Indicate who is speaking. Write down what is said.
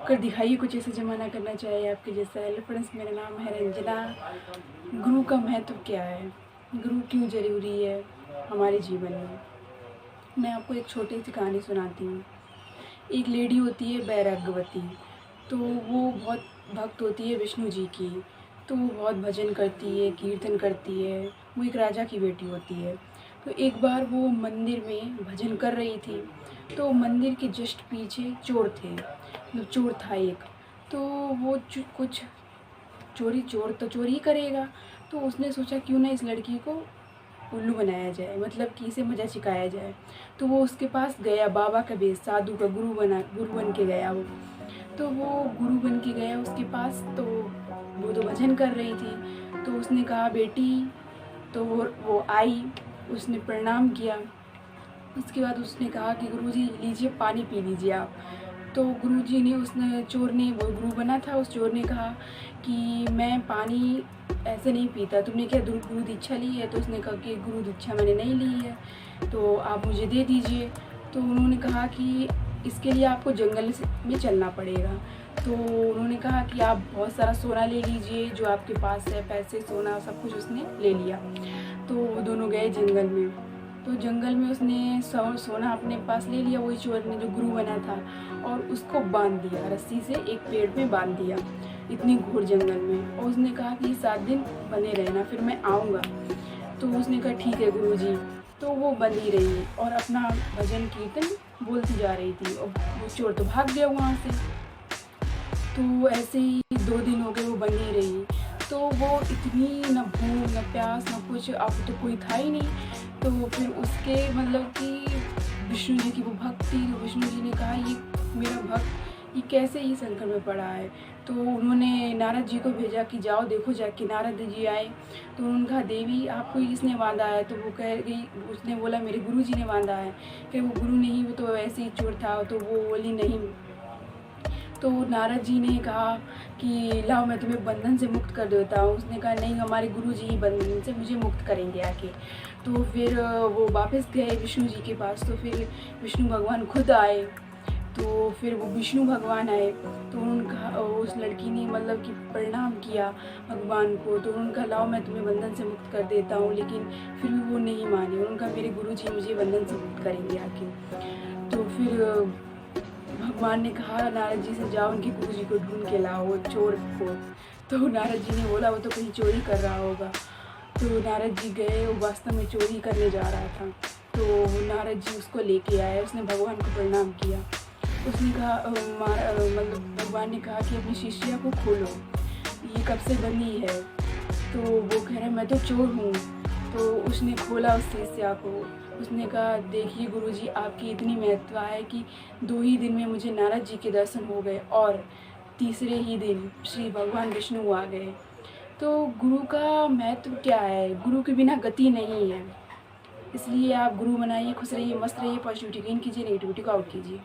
Speaker 1: कर दिखाइए कुछ ऐसा ज़माना करना चाहिए आपके जैसा। हेलो फ्रेंड्स, मेरा नाम है रंजना। गुरु का महत्व क्या है, गुरु क्यों ज़रूरी है हमारे जीवन में। मैं आपको एक छोटी सी कहानी सुनाती हूँ। एक लेडी होती है बैराग्यवती, तो वो बहुत भक्त होती है विष्णु जी की। तो वो बहुत भजन करती है, कीर्तन करती है। वो एक राजा की बेटी होती है। तो एक बार वो मंदिर में भजन कर रही थी, तो मंदिर के जस्ट पीछे चोर थे, मतलब चोर था एक। तो वो कुछ चोर तो चोरी ही करेगा। तो उसने सोचा क्यों ना इस लड़की को उल्लू बनाया जाए, मतलब कि इसे मज़ा सिखाया जाए। तो वो उसके पास गया, बाबा का बेस, साधु का गुरु बन के गया वो। तो वो गुरु बन के गया उसके पास। तो वो तो भजन कर रही थी। तो उसने कहा बेटी, तो वो आई, उसने प्रणाम किया। उसके बाद उसने कहा कि गुरुजी लीजिए, पानी पी लीजिए आप। तो गुरुजी ने, उसने चोर ने, वो गुरु बना था, उस चोर ने कहा कि मैं पानी ऐसे नहीं पीता, तुमने क्या गुरु दीक्षा ली है। तो उसने कहा कि गुरु दीक्षा मैंने नहीं ली है, तो आप मुझे दे दीजिए। तो उन्होंने कहा कि इसके लिए आपको जंगल में चलना पड़ेगा। तो उन्होंने कहा कि आप बहुत सारा सोना ले लीजिए, जो आपके पास है, पैसे सोना सब कुछ उसने ले लिया। तो वो दोनों गए जंगल में। तो जंगल में उसने सोना अपने पास ले लिया, वही चोर ने जो गुरु बना था, और उसको बांध दिया, रस्सी से एक पेड़ पे बांध दिया, इतनी घोर जंगल में। और उसने कहा कि 7 दिन बने रहना, फिर मैं आऊँगा। तो उसने कहा ठीक है गुरुजी। तो वो बंधी रही और अपना भजन कीर्तन बोलती जा रही थी, और वो चोर तो भाग गया वहाँ से। तो ऐसे ही 2 दिन हो गए वो बनी रही। तो वो इतनी न भूख न प्यास न कुछ, अब तो कोई था ही नहीं। तो फिर उसके मतलब कि विष्णु जी की वो भक्त थी। तो विष्णु जी ने कहा ये मेरा भक्त ये कैसे ही संकट में पड़ा है। तो उन्होंने नारद जी को भेजा कि जाओ देखो जाके। नारद जी आए तो उन्होंने कहा देवी आपको किसने बांधा है। तो वो कह गई, उसने बोला मेरे गुरु जी ने बांधा है। फिर वो गुरु नहीं, वो तो ऐसे ही चोर था। तो वो बोली नहीं। तो नारद जी ने कहा कि लाओ मैं तुम्हें बंधन से मुक्त कर देता हूँ। उसने कहा नहीं, हमारे गुरु जी ही बंधन से मुझे मुक्त करेंगे आके। तो फिर वो वापस गए विष्णु जी के पास। तो फिर विष्णु भगवान खुद आए। तो फिर वो विष्णु भगवान आए तो उन्होंने कहा, उस लड़की ने मतलब कि प्रणाम किया भगवान को। तो उन्होंने कहा लाओ मैं तुम्हें बंधन से मुक्त कर देता हूँ, लेकिन फिर भी वो नहीं माने। उन्होंने कहा मेरे गुरु जी मुझे बंधन से मुक्त करेंगे आके। तो फिर भगवान ने कहा नारद जी से जाओ उनके गुरु जी को ढूंढ के लाओ चोर को। तो नारद जी ने बोला वो तो कहीं चोरी कर रहा होगा। तो नारद जी गए, वो वास्तव में चोरी करने जा रहा था। तो नारद जी उसको लेके आए, उसने भगवान को प्रणाम किया। उसने कहा मतलब भगवान ने कहा कि अपनी शिष्या को खोलो, ये कब से बंदी है। तो वो कह रहा है मैं तो चोर हूँ। तो उसने खोला उस शिष्या को। उसने कहा देखिए गुरुजी आपकी इतनी महत्ता है कि 2 ही दिन में मुझे नारद जी के दर्शन हो गए, और तीसरे ही दिन श्री भगवान विष्णु आ गए। तो गुरु का महत्व क्या है, गुरु के बिना गति नहीं है। इसलिए आप गुरु बनाइए, खुश रहिए, मस्त रहिए, पॉजिटिविटी गेन कीजिए, नेगेटिविटी को आउट कीजिए।